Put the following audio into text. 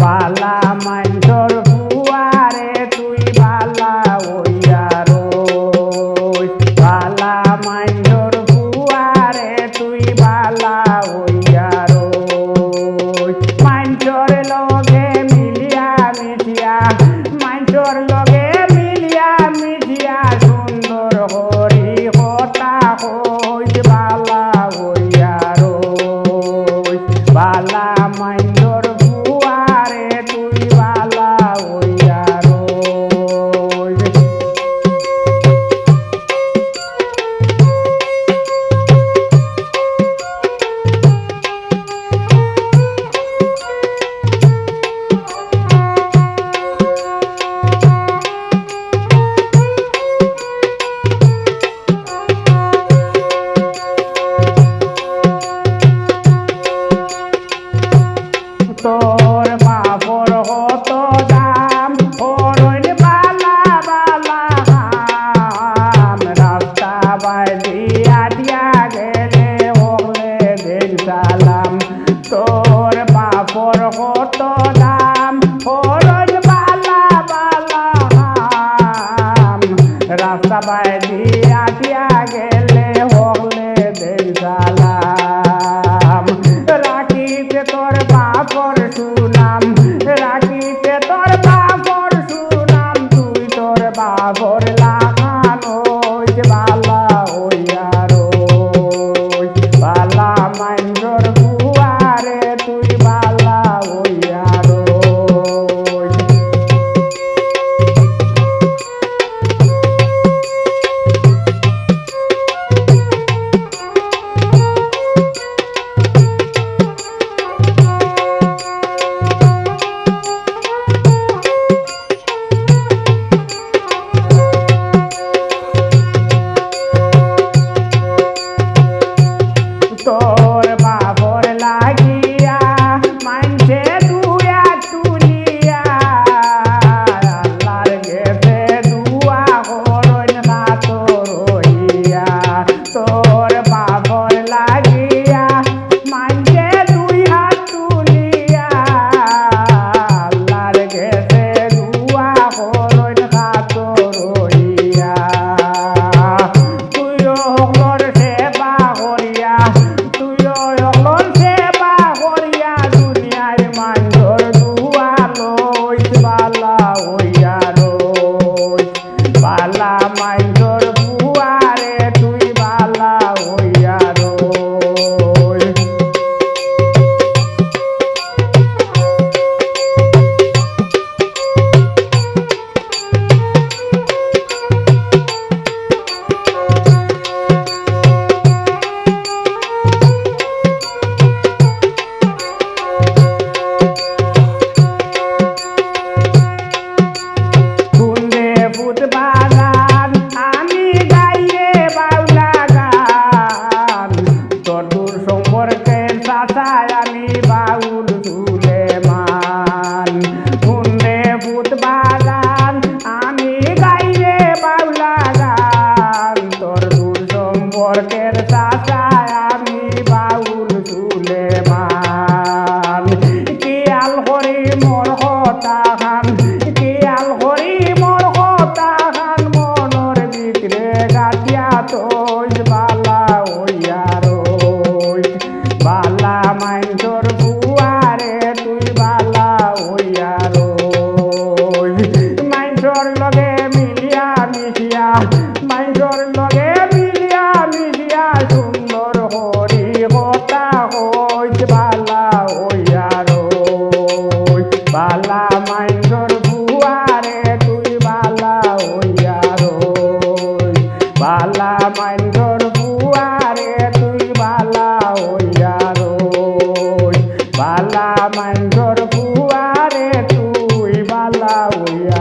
বালা মাইনসর ফুয়ারে তুই বালা হইয়া রইস বালা মাইনসর ফুয়ারে তুই বালা হইয়া রইস মাইনসর লগে মিলিয়া মিশিয়া মাইনসর লগে মিলিয়া মিশিয়া সুন্দর হরি কথা হইস বালা হইয়া রইস বালা মাইনসর ফুয়ারে তুই বালা হইয়া রইস তোর বাপর কত দাম হরণ বালা বালা হাম রাস্তা বাইদিয়া দিয়া গেলে হলে দেন সালাম তোর বাপর কত দাম হরণ বালা বালা হাম রাস্তা বাইদিয়া দিয়া গেলে হলে দেন সালাম রাখিতে তোর বাপর সুনাম রাখিতে তোর বাপর সুনাম তুই তোর বাপর লাগানো বালা হইয়া রইস বালা মাইনসর ফুয়ারে তুই বালা হইয়া রইস তোর বাপর লাগিয়া মানছে দুয়া তুলিয়া আল্লাহর গেছে দুয়া হরণ হাতর হইয়া তোর বাপর লাগিয়া মানছে দুই হাত তুলিয়া আল্লাহর গেছে দুয়া হরণ হাতর হইয়া তুইও হকলর সেবা করিয়া তুইও হকলর সেবা করিয়া দুনিয়ার মাইনসর দুয়া লইস বালা হইয়া রইস বালা মাইনসর ফুয়ারে তুই বালা হইয়া রইস কুন্দে ফুট বাগান আমি গাইরে বাউলা গান তোর দূর সম্পর্কের চাচায় আমি বাউল সুলেমান কুন্দে ফুট বাগান আমি গাইরে বাউলা গান তোর দূর সম্পর্কের চাচায় আমি বাউল সুলেমান কিয়াল করি মোর কথা খান কিয়াল করি মোর কথা খান মনের ভিতরে গাঠিয়া তোই বালা হইয়া রইস বালা মাইনসর ফুয়ারে তুই বালা হইয়া রইস মাইনসর লগে মিলিয়া মিশিয়া মাইনসর লগে মিলিয়া মিশিয়া সুন্দর হরি কথা হইস বালা হইয়া রইস বালা মাইনসর ফুয়ারে তুই বালা হইয়া রইস বালা মাইনসর ফুয়ারে তুই বালা হইয়া রইস বালা মাইনসর ফুয়ারে তুই বালা হইয়া